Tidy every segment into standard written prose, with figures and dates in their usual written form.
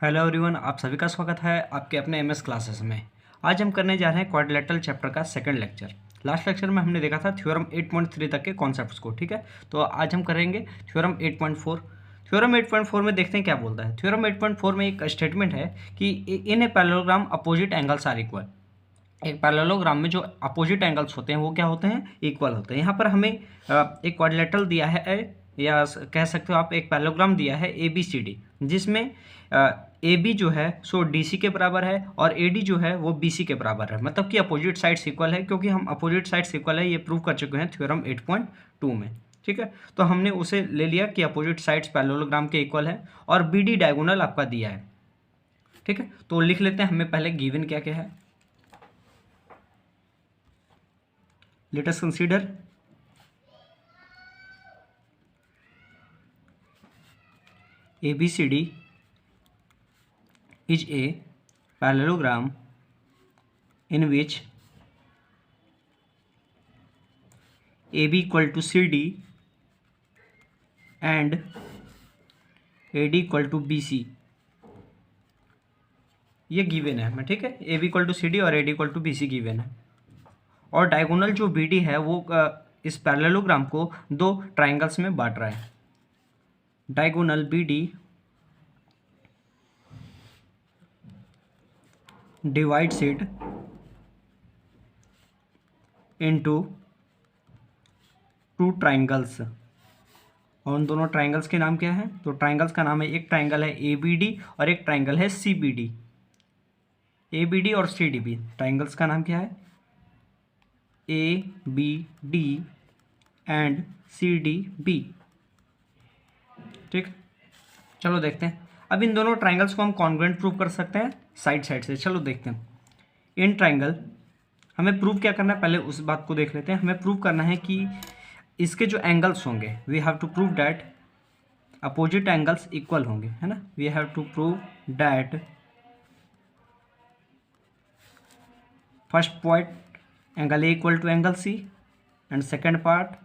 Hello everyone, आप सभी का स्वागत है आपके अपने एमएस क्लासेस में। आज हम करने जा रहे हैं क्वाड्रिलेटरल चैप्टर का सेकंड लेक्चर। लास्ट लेक्चर में हमने देखा था थ्योरम 8.3 तक के कॉन्सेप्ट्स को, ठीक है। तो आज हम करेंगे थ्योरम 8.4। थ्योरम 8.4 में देखते हैं क्या बोलता है। थ्योरम 8.4 में एक स्टेटमेंट है कि in a parallelogram opposite angles are equal. एक पैरेललोग्राम में जो अपोजिट एंगल्स होते हैं वो क्या होते हैं, इक्वल होते हैं। यहाँ पर हमें एक क्वाड्रिलेटरल दिया है, या कह सकते हो आप एक पैरेललोग्राम दिया है ए बी सी डी, जिसमें ए बी जो है सो डी सी के बराबर है और ए डी जो है वो बी सी के बराबर है। मतलब कि अपोजिट साइड्स इक्वल है, क्योंकि हम अपोजिट साइड्स इक्वल है ये प्रूव कर चुके हैं थ्योरम 8.2 में, ठीक है। तो हमने उसे ले लिया कि अपोजिट साइड्स पैरेललोग्राम के इक्वल है और बी डी डायगोनल आपका दिया है, ठीक है। तो लिख लेते हैं, हमें पहले गिवन क्या क्या है। Let us consider ABCD is a parallelogram in which AB equal to CD and AD equal to BC। ये गिवन है हमें, ठीक है। AB equal to CD और AD equal to BC given है। और डायगोनल जो BD है वो इस पैरेललोग्राम को दो ट्राइंगल्स में बांट रहा है। Diagonal BD divides it into two triangles. और उन दोनों ट्राइंगल्स के नाम क्या है? तो ट्राइंगल्स का नाम है, एक ट्राइंगल है ABD और एक ट्राइंगल है CBD। ABD और CDB ट्राइंगल्स का नाम क्या है? ABD एंड CDB, ठीक। चलो देखते हैं। अब इन दोनों ट्राइंगल्स को हम कॉन्ग्रुएंट प्रूव कर सकते हैं साइड साइड से। चलो देखते हैं। इन ट्राइंगल हमें प्रूव क्या करना है, पहले उस बात को देख लेते हैं। हमें प्रूव करना है कि इसके जो एंगल्स होंगे, we have to prove that opposite angles equal होंगे, है ना। We have to prove that first point angle A equal to angle C and second part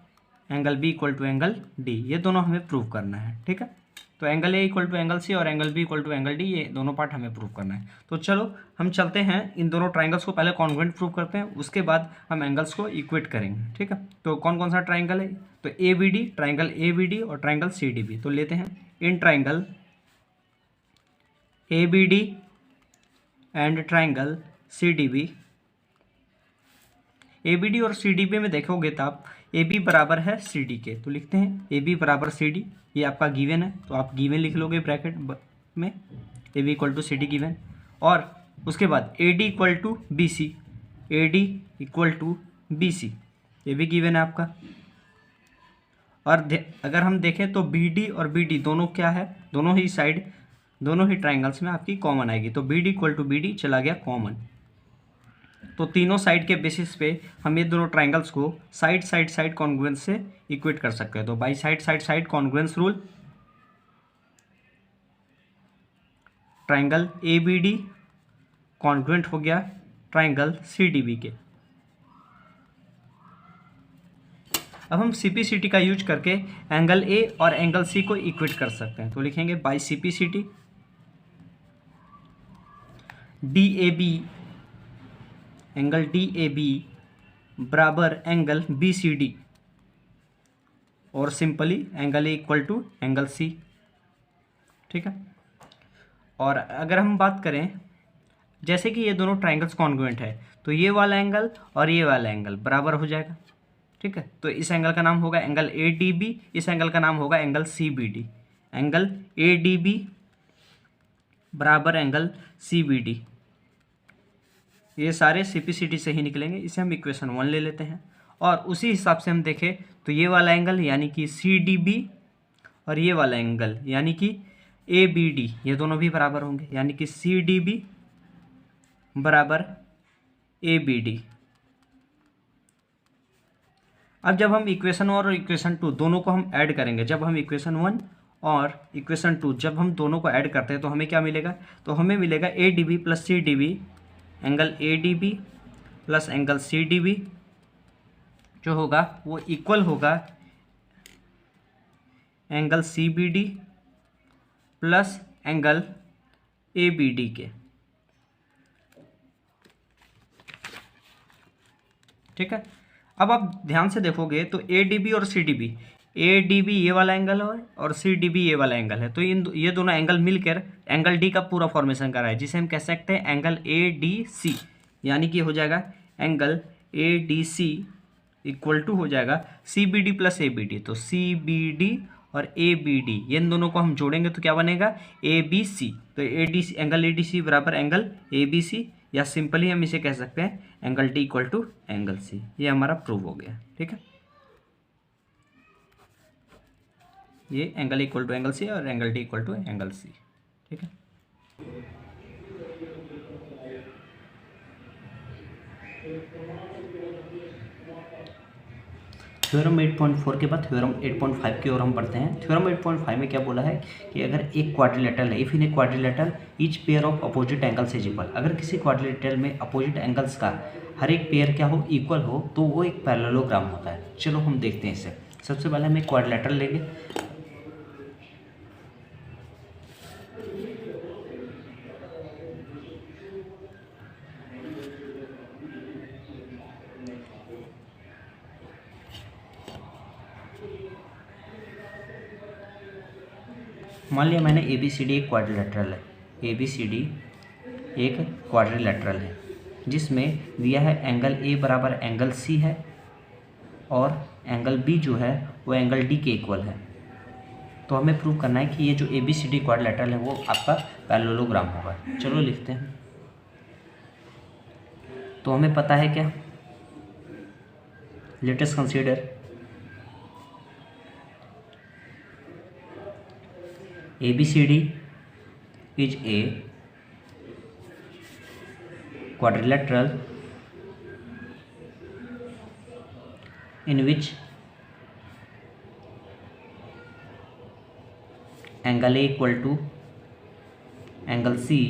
angle B equal to angle D. ये दोनों हमें prove करना है, ठीक है। तो angle A equal to angle C और angle B equal to angle D, ये दोनों पार्ट हमें प्रूव करना है। तो चलो हम चलते हैं, इन दोनों ट्राइंगल्स को पहले कॉन्ग्रुएंट प्रूव करते हैं, उसके बाद हम एंगल्स को इक्वेट करेंगे, ठीक है। तो कौन कौन सा ट्राइंगल है? तो A B D, triangle A B D और ट्राइंगल सी डी बी। तो लेते हैं इन triangle A B D and triangle C D B. A B D और सी डी बी में देखोगे तो आप ए बी बराबर है सी डी के, तो लिखते हैं ए बी बराबर सी डी। ये आपका गिवन है, तो आप गिवन लिख लोगे ब्रैकेट में, A B equal to C D given. और उसके बाद A D equal to B C, A D equal to B C, ये भी गिवन है आपका। और अगर हम देखें तो बी डी और बी डी दोनों क्या है, दोनों ही साइड, दोनों ही ट्राइंगल्स में आपकी कॉमन आएगी। तो B D equal to B D चला गया कॉमन। तो तीनों साइड के बेसिस पे हम ये दोनों ट्राइंगल्स को साइड साइड साइड कॉन्ग्रुएंस से इक्वेट कर सकते हैं। तो by side side side congruence rule, triangle A B D congruent हो गया ट्राइंगल सी डी बी के। अब हम सी पी सी टी का यूज करके एंगल ए और एंगल सी को इक्वेट कर सकते हैं। तो लिखेंगे by C P C T D A B, angle D A B बराबर एंगल बी सी डी, और simply angle A equal to angle C, ठीक है। और अगर हम बात करें, जैसे कि ये दोनों ट्राइंगल्स कॉन्ग्रुएंट है, तो ये वाला एंगल और ये वाला एंगल बराबर हो जाएगा, ठीक है। तो इस एंगल का नाम होगा एंगल ए डी बी, इस एंगल का नाम होगा angle C B D. Angle A D B बराबर एंगल सी बी डी, ये सारे सी पी सी टी से ही निकलेंगे। इसे हम इक्वेशन 1 ले लेते हैं। और उसी हिसाब से हम देखें तो ये वाला एंगल यानी कि सी डी बी और ये वाला एंगल यानी कि ए बी डी, ये दोनों भी बराबर होंगे, यानी कि सी डी बी बराबर ए बी डी। अब जब हम इक्वेशन 1 और इक्वेशन 2 दोनों को हम ऐड करेंगे, जब हम इक्वेशन 1 और इक्वेशन 2 जब हम दोनों को ऐड करते हैं तो हमें क्या मिलेगा? तो हमें मिलेगा A D B plus C D B, angle A D B plus angle C D B जो होगा वो इक्वल होगा angle C B D plus angle A B D के। ठीक है, अब आप ध्यान से देखोगे तो ए डी बी और C D B, A D B ये वाला एंगल है और सी डी बी ये वाला एंगल है, तो ये दोनों एंगल मिलकर एंगल डी का पूरा फॉर्मेशन कर रहा है, जिसे हम कह सकते हैं एंगल ए डी सी। यानी कि हो जाएगा angle A D C equal to हो जाएगा C B D plus A B D. तो सी बी डी और ए बी डी इन दोनों को हम जोड़ेंगे तो क्या बनेगा, ए बी सी। तो A D C angle A D C बराबर एंगल ए बी सी, या सिंपली हम इसे कह सकते हैं angle D equal to angle C. ये हमारा प्रूव हो गया। ठीक है, ये angle equal to angle C और angle D equal to angle C. ठीक है, थ्योरम 8.4 के बाद थ्योरम 8.5 की ओर हम बढ़ते हैं। थ्योरम 8.5 में क्या बोला है कि अगर एक क्वाड्रिलेटरल है, if in a quadrilateral each pair of opposite angles is equal, अगर किसी क्वाड्रिलेटरल में अपोजिट एंगल्स का हर एक पेयर क्या हो, इक्वल हो, तो वो एक पैरेललोग्राम होता है। चलो हम देखते हैं इसे। सबसे पहले हम एक क्वाड्रिलेटरल लेंगे। मान लिया मैंने ए बी सी डी एक क्वाड्रिलेटरल है, ए बी सी डी एक क्वाड्रिलेटरल है, जिसमें दिया है एंगल ए बराबर एंगल सी है और एंगल बी जो है वो एंगल डी के इक्वल है। तो हमें प्रूव करना है कि ये जो A B C D quadrilateral है वो आपका पैरेललोग्राम होगा। चलो लिखते हैं। तो हमें पता है क्या, let us consider ABCD is a quadrilateral in which angle A equal to angle C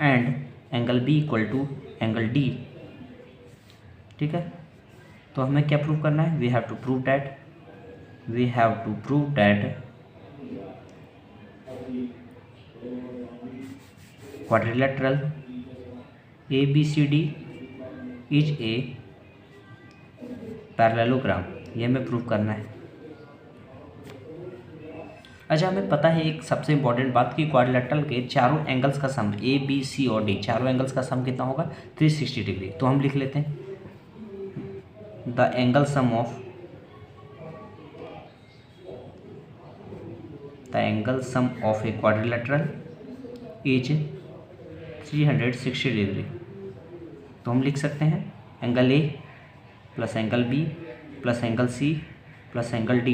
and angle B equal to angle D। ठीक है, तो हमें क्या प्रूव करना है, we have to prove that quadrilateral ABCD is a parallelogram. ये हमें prove करना है। अच्छा, हमें पता है एक सबसे इंपॉर्टेंट बात कि क्वाड्रिलेटरल के चारों एंगल्स का सम ए बी सी और डी, चारों एंगल्स का सम कितना होगा, 360 डिग्री। तो हम लिख लेते हैं the angle sum of a quadrilateral is 360 degree. तो हम लिख सकते हैं angle A plus angle B plus angle C plus angle D,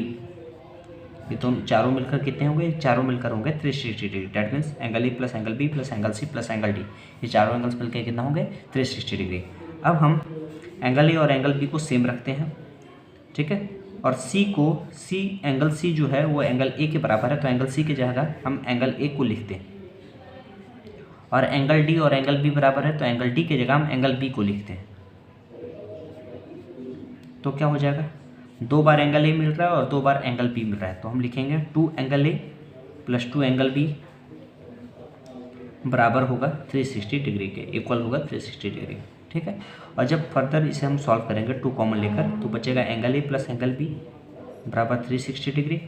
ये तो चारों मिलकर कितने होंगे, चारों मिलकर होंगे 360 degree. That means angle A plus angle B plus angle C plus angle D, ये चारों एंगल्स मिलकर कितना होंगे, 360 डिग्री। अब हम एंगल ए और एंगल बी को सेम रखते हैं। ठीक है, और सी एंगल सी जो है वो एंगल ए के बराबर है, तो एंगल सी की जगह हम एंगल ए को लिखते हैं। और एंगल डी और एंगल बी बराबर है, तो एंगल डी की जगह हम एंगल बी को लिखते हैं। तो क्या हो जाएगा, 2 बार एंगल ए मिल रहा है और 2 बार एंगल बी मिल रहा है, तो हम लिखेंगे 2 angle A plus 2 angle B बराबर होगा 360 डिग्री के, इक्वल होगा 360 डिग्री। ठीक है, और जब फर्दर इसे हम सॉल्व करेंगे 2 कॉमन लेकर, तो बचेगा angle A plus angle B बराबर 360 डिग्री।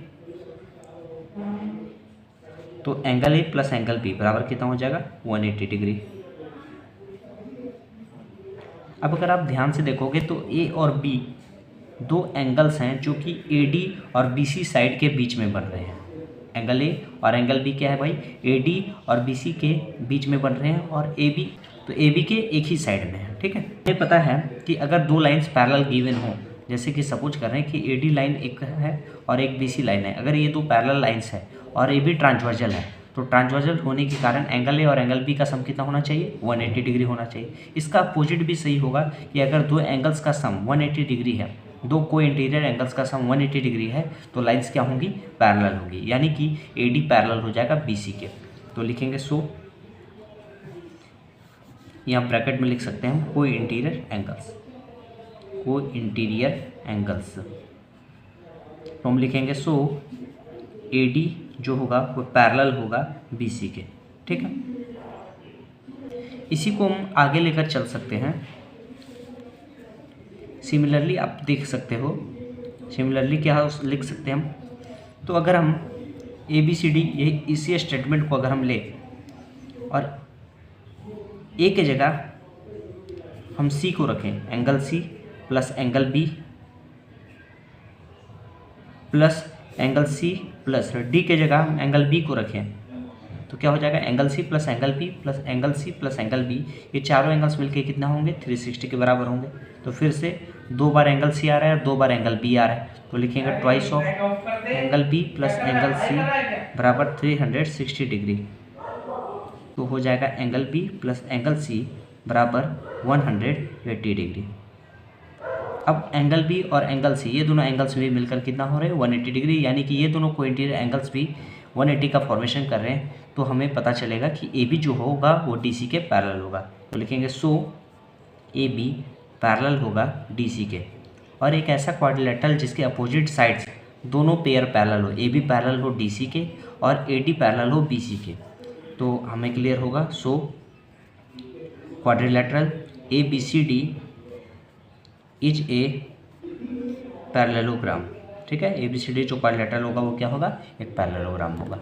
तो angle A plus angle B बराबर कितना हो जाएगा, 180 डिग्री। अब अगर आप ध्यान से देखोगे तो ए और बी 2 एंगल्स हैं जो कि ए डी और बी सी साइड के बीच में बन रहे हैं। एंगल ए और एंगल बी क्या है भाई, ए डी और बी सी के बीच में बन रहे हैं, और ए बी तो ए बी के एक ही साइड में है। ठीक है, ये पता है कि अगर 2 लाइन्स पैरेलल गिवन हो, जैसे कि सपोज कर रहे हैं कि ए डी लाइन एक है और एक बी सी लाइन है, अगर ये 2 पैरेलल लाइन्स है और ए बी ट्रांसवर्जल है, तो ट्रांसवर्जल होने के कारण एंगल ए और एंगल बी का सम कितना होना चाहिए, 180 डिग्री होना चाहिए। इसका अपोजिट भी सही होगा कि अगर 2 एंगल्स का सम 180 डिग्री है, 2 को इंटीरियर एंगल्स का सम 180 डिग्री है, तो लाइन्स क्या होंगी, पैरेलल होंगी, यानी कि ए डी पैरेलल हो जाएगा बी सी के। तो लिखेंगे सो, यहाँ ब्रैकेट में लिख सकते हैं को इंटीरियर एंगल्स, तो हम लिखेंगे सो ए डी जो होगा वो पैरेलल होगा बी सी के। ठीक है, इसी को हम आगे लेकर चल सकते हैं। सिमिलरली आप देख सकते हो, सिमिलरली क्या लिख सकते हैं हम, तो अगर हम ABCD ये इसी स्टेटमेंट को अगर हम ले और ए के जगह हम C को रखें, angle C plus angle B plus angle C plus D के जगह हम एंगल B को रखें, तो क्या हो जाएगा, angle C plus angle B plus angle C plus angle B, ये चारों एंगल्स मिलके कितना होंगे, 360 के बराबर होंगे। तो फिर से 2 बार एंगल C आ रहा है और 2 बार एंगल B आ रहा है, तो लिखेंगे twice of angle B plus angle C बराबर 360 डिग्री, तो हो जाएगा angle B plus angle C बराबर 180 डिग्री। अब एंगल B और एंगल C ये दोनों एंगल्स भी मिलकर कितना हो रहे हैं, 180 डिग्री, यानी कि ये दोनों कोइंटिनियर एंगल्स भी 180 का फॉर्मेशन कर रहे हैं। तो हमें पता चलेगा कि AB जो होगा वो DC के पैरेलल होगा, तो लिखेंगे सो AB पैरेलल होगा DC के। और एक ऐसा क्वाड्रिलेटरल जिसके अपोजिट साइड्स दोनों पेयर पैरेलल हो, AB पैरेलल हो DC के और AD पैरेलल हो BC के, तो हमें क्लियर होगा। So quadrilateral ABCD is a parallelogram, ठीक है। ABCD जो क्वाड्रिलेटरल होगा वो क्या होगा, एक पैरेललोग्राम होगा।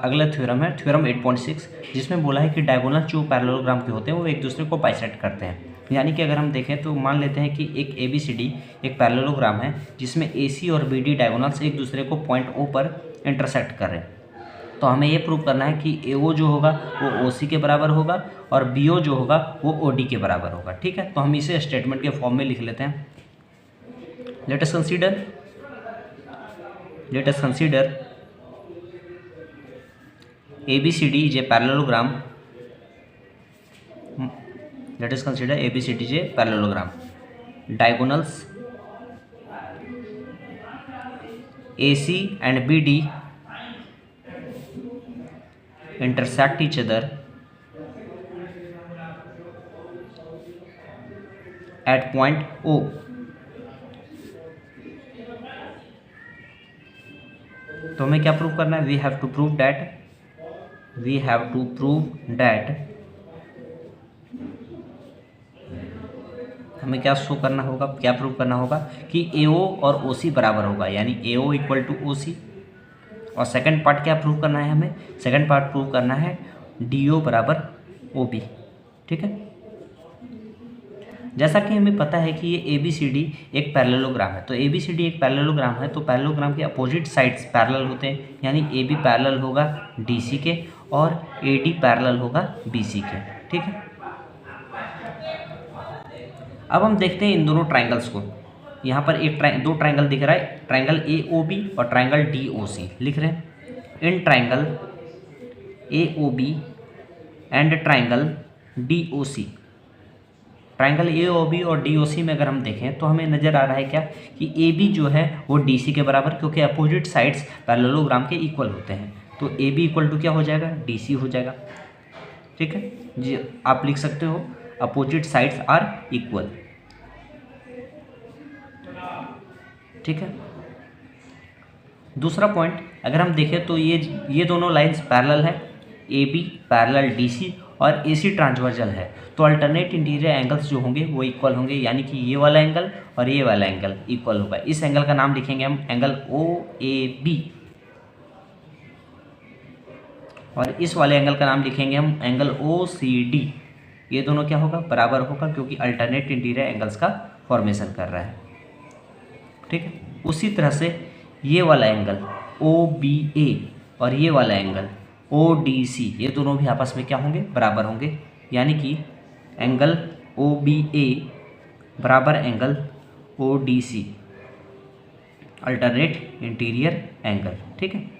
अगला थ्योरम है थ्योरम 8.6, जिसमें बोला है कि डायगोनल जो पैरेललोग्राम के होते हैं वो एक दूसरे को बाइसेक्ट करते हैं। यानी कि अगर हम देखें तो मान लेते हैं कि एक ABCD एक पैरेललोग्राम है जिसमें AC और BD डायगोनल्स एक दूसरे को पॉइंट O पर इंटरसेक्ट कर रहे हैं, तो हमें ये प्रूव करना है कि AO जो होगा वो OC के बराबर होगा और BO जो होगा वो OD के बराबर होगा, ठीक है। तो हम इसे स्टेटमेंट के फॉर्म में लिख लेते हैं। Let us consider ABCD is a parallelogram. Let us consider ABCD is a parallelogram. Diagonals AC and BD intersect each other at point O. तो हमें क्या प्रूव करना है, we have to prove that हमें क्या शो करना होगा, क्या प्रूव करना होगा कि AO और OC बराबर होगा, यानी AO इक्वल टू OC। और सेकंड पार्ट क्या प्रूव करना है, हमें सेकंड पार्ट प्रूव करना है DO बराबर OB, ठीक है। जैसा कि हमें पता है कि ये ABCD एक पैरेललोग्राम है, तो ABCD एक पैरेललोग्राम है तो पैरेललोग्राम के अपोजिट साइड्स पैरेलल होते हैं, यानी AB पैरेलल होगा DC के और AD पैरेलल होगा BC के, ठीक है। अब हम देखते हैं इन दोनों ट्राइंगल्स को। यहाँ पर दो ट्राइंगल दिख रहा है, ट्राइंगल AOB और ट्राइंगल DOC लिख रहे हैं। इन triangle AOB and triangle DOC, triangle AOB और DOC में अगर हम देखें तो हमें नज़र आ रहा है क्या कि AB जो है वो DC के बराबर, क्योंकि अपोजिट साइड्स पैरेललोग्राम के इक्वल होते हैं, तो AB इक्वल टू क्या हो जाएगा, DC हो जाएगा, ठीक है जी। आप लिख सकते हो अपोजिट साइड्स आर इक्वल, ठीक है। दूसरा पॉइंट अगर हम देखें तो ये दोनों लाइंस पैरेलल है, AB पैरेलल DC और AC ट्रांसवर्जल है, तो अल्टरनेट इंटीरियर एंगल्स जो होंगे वो इक्वल होंगे, यानी कि ये वाला एंगल और ये वाला एंगल इक्वल होगा। इस एंगल का नाम लिखेंगे हम एंगल OAB और इस वाले एंगल का नाम लिखेंगे हम एंगल OCD। ये दोनों क्या होगा, बराबर होगा, क्योंकि अल्टरनेट इंटीरियर एंगल्स का फॉर्मेशन कर रहा है, ठीक है। उसी तरह से ये वाला एंगल OBA और ये वाला एंगल ODC, ये दोनों भी आपस में क्या होंगे, बराबर होंगे, यानी कि एंगल OBA बराबर angle ODC alternate interior angle, ठीक है।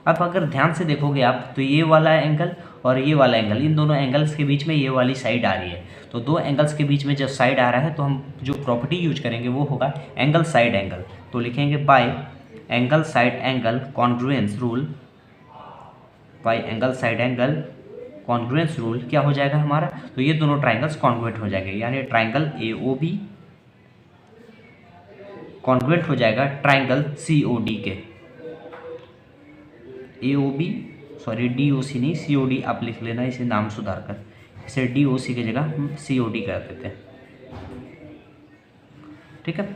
अब अगर ध्यान से देखोगे आप तो ये वाला एंगल और ये वाला एंगल, इन दोनों एंगल्स के बीच में ये वाली साइड आ रही है, तो दो एंगल्स के बीच में जब साइड आ रहा है तो हम जो प्रॉपर्टी यूज करेंगे वो होगा एंगल साइड एंगल, तो लिखेंगे bye angle side angle congruence rule, bye angle side angle congruence rule क्या हो जाएगा हमारा, तो ये दोनों ट्राइंगल्स कॉन्ग्रुएंट हो जाएंगे, यानी ट्राइंगल AOB कॉन्ग्रुएंट हो जाएगा ट्राइंगल COD के। DOC नहीं COD आप लिख लेना इसे नाम सुधार कर, इसे डी ओ सी की जगह हम सी ओ डी कर देते हैं। ठीक है,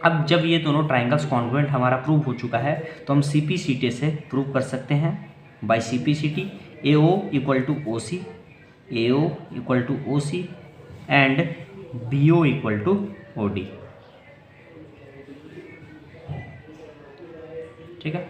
अब जब ये दोनों ट्राइंगल्स कॉन्ग्रुएंट हमारा प्रूव हो चुका है तो हम सी पी सी टी से प्रूव कर सकते हैं by C P C T A O equal to O C, A O equal to O C and B O equal to O D. ठीक है,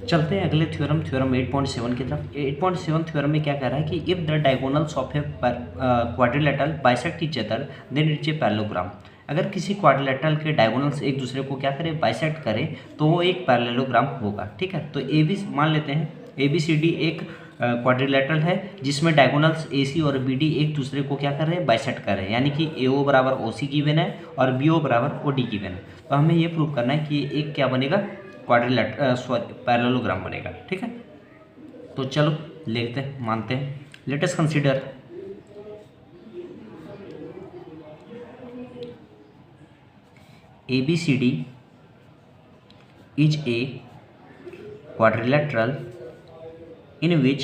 चलते हैं अगले थ्योरम, थ्योरम 8.7 की तरफ। 8.7 थ्योरम में क्या कह रहा है कि if the diagonals of a quadrilateral bisect each other than it's a parallelogram. अगर किसी क्वाड्रिलेटरल के डायगोनल्स एक दूसरे को क्या करे, बाइसेक्ट करे, तो वो एक पैरेललोग्राम होगा। ठीक है, तो ए बी मान लेते हैं ए बी सी डी एक क्वाड्रिलेटरल है जिसमें डायगोनल्स ए सी और बी डी एक दूसरे को क्या कर रहे हैं, बाइसेक्ट कर रहे हैं, यानी कि ए ओ बराबर ओ सी गिवन है और बी ओ बराबर ओ डी गिवन है। तो हमें ये प्रूव करना है कि एक क्या बनेगा, क्वाड्रिलेटरल सॉरी पैरेललोग्राम बनेगा। ठीक है, तो चलो लेते हैं, मानते हैं। Let us consider ABCD is a quadrilateral in which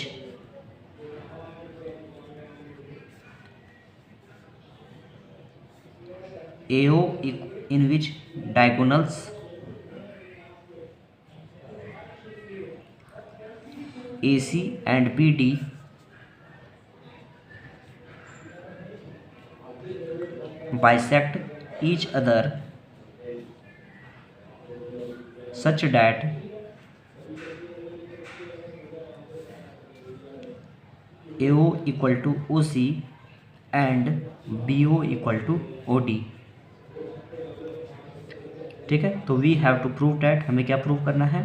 AO in which diagonals AC and BD bisect each other such that AO equal to OC and BO equal to OD। ठीक है, तो we have to prove that, हमें क्या prove करना है,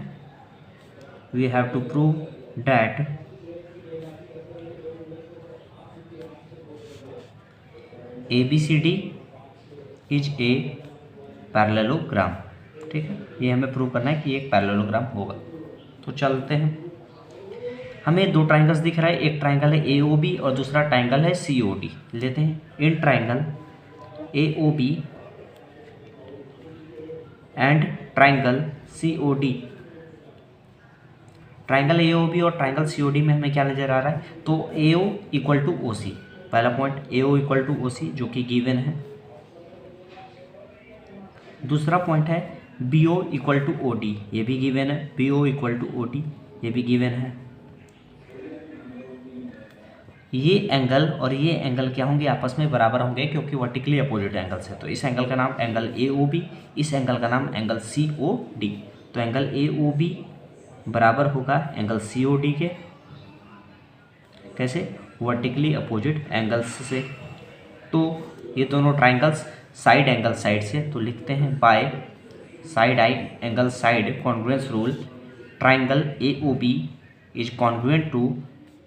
we have to prove that ABCD is a parallelogram. ठीक है, ये हमें प्रूव करना है कि एक पैरेललोग्राम होगा। तो चलते हैं, हमें दो ट्राइंगल्स दिख रहा है, एक ट्राइंगल है AOB और दूसरा ट्राइंगल है COD। लेते हैं इन triangle AOB and triangle COD। Triangle AOB और ट्राइंगल COD में हमें क्या नज़र आ रहा है, तो AO इक्वल टू OC, पहला point AO equal to OC जो कि गिवन है। दूसरा पॉइंट है BO इक्वल टू OD, ये भी गिवन है, BO इक्वल टू OD ये भी गिवन है। ये एंगल और ये एंगल क्या होंगे, आपस में बराबर होंगे क्योंकि वर्टिकली अपोजिट एंगल्स है। तो इस एंगल का नाम एंगल AOB, इस एंगल का नाम एंगल COD। तो एंगल AOB बराबर होगा एंगल COD के, कैसे, वर्टिकली अपोजिट एंगल्स से। तो ये दोनों ट्राइंगल्स साइड एंगल साइड से, तो लिखते हैं by side angle side congruence rule triangle AOB is congruent to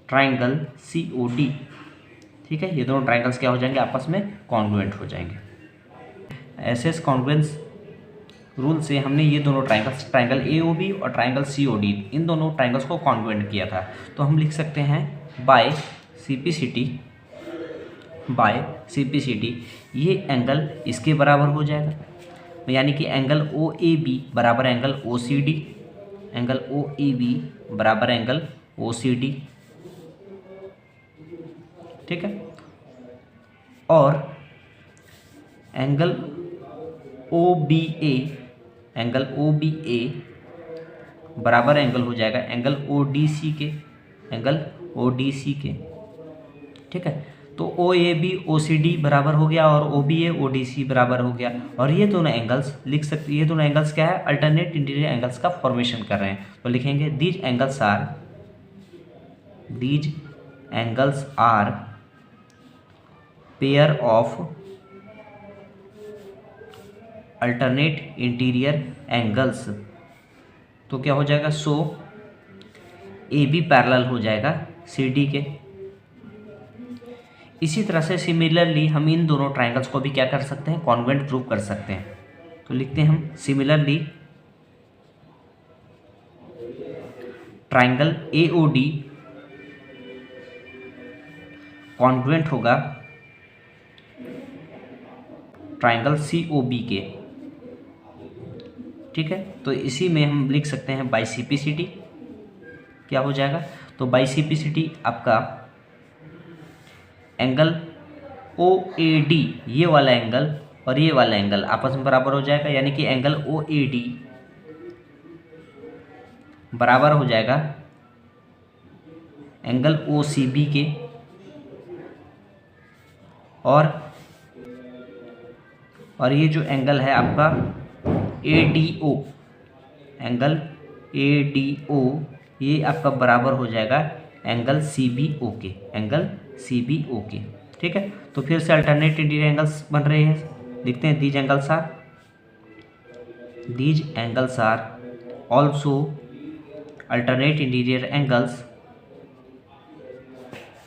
triangle COD। ठीक है, ये दोनों ट्राइंगल्स क्या हो जाएंगे, आपस में कॉन्ग्रुएंट हो जाएंगे। ऐसे कॉन्ग्रुएंस रूल से हमने ये दोनों ट्राइंगल्स, ट्राइंगल AOB और ट्राइंगल COD, इन दोनों ट्राइंगल्स को कॉन्ग्रुएंट किया था। तो हम लिख सकते हैं बाय CPCT ये एंगल इसके बराबर हो जाएगा, यानी कि एंगल OAB बराबर एंगल OCD, एंगल OAB बराबर एंगल OCD। ठीक है, और एंगल OBA, एंगल OBA बराबर एंगल हो जाएगा एंगल ODC के, एंगल ODC के। ठीक है, तो OAB OCD बराबर हो गया और OBA ODC बराबर हो गया। और ये दोनों एंगल्स लिख सकते, ये दोनों एंगल्स क्या है, अल्टरनेट इंटीरियर एंगल्स का फॉर्मेशन कर रहे हैं। तो लिखेंगे these angles are pair of alternate interior angles. तो क्या हो जाएगा, सो AB पैरेलल हो जाएगा CD के। इसी तरह से सिमिलरली हम इन दोनों ट्राइंगल्स को भी क्या कर सकते हैं, कॉन्ग्रुएंट प्रूव कर सकते हैं। तो लिखते हैं हम सिमिलरली ट्राइंगल AOD कॉन्ग्रुएंट होगा ट्राइंगल COB के। ठीक है, तो इसी में हम लिख सकते हैं बाय CPCT क्या हो जाएगा, तो बाई सिम्प्लिसिटी आपका एंगल ओ ए डी, ये वाला एंगल और ये वाला एंगल आपस में बराबर हो जाएगा, यानी कि एंगल ओ ए डी बराबर हो जाएगा एंगल ओ सी बी के, और ये जो एंगल है आपका A D O, angle A D O, ये आपका बराबर हो जाएगा एंगल सी बी ओ के, एंगल सी बी ओ के। ठीक है, तो फिर से अल्टरनेट इंटीरियर एंगल्स बन रहे हैं, लिखते हैं these angles are also alternate interior angles.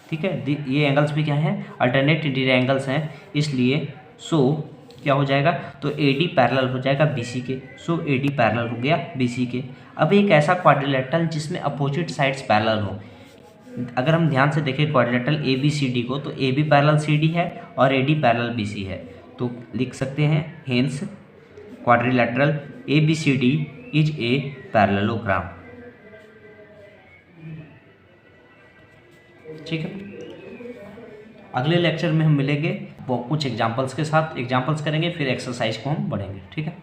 ठीक है, ये एंगल्स भी क्या हैं, अल्टरनेट इंटीरियर एंगल्स हैं, इसलिए सो क्या हो जाएगा, तो ए डी पैरेलल हो जाएगा बी सी के, सो ए डी पैरेलल हो गया बी सी के। अब एक ऐसा क्वाड्रिलेटरल जिसमें अपोजिट साइड्स पैरेलल हो, अगर हम ध्यान से देखें quadrilateral A B C D को, तो A B parallel C D है और A D parallel B C है, तो लिख सकते हैं hence quadrilateral A B C D is a parallelogram. ठीक है, अगले लेक्चर में हम मिलेंगे वो कुछ एग्जांपल्स के साथ, एग्जांपल्स करेंगे, फिर एक्सरसाइज को हम बढ़ेंगे। ठीक है।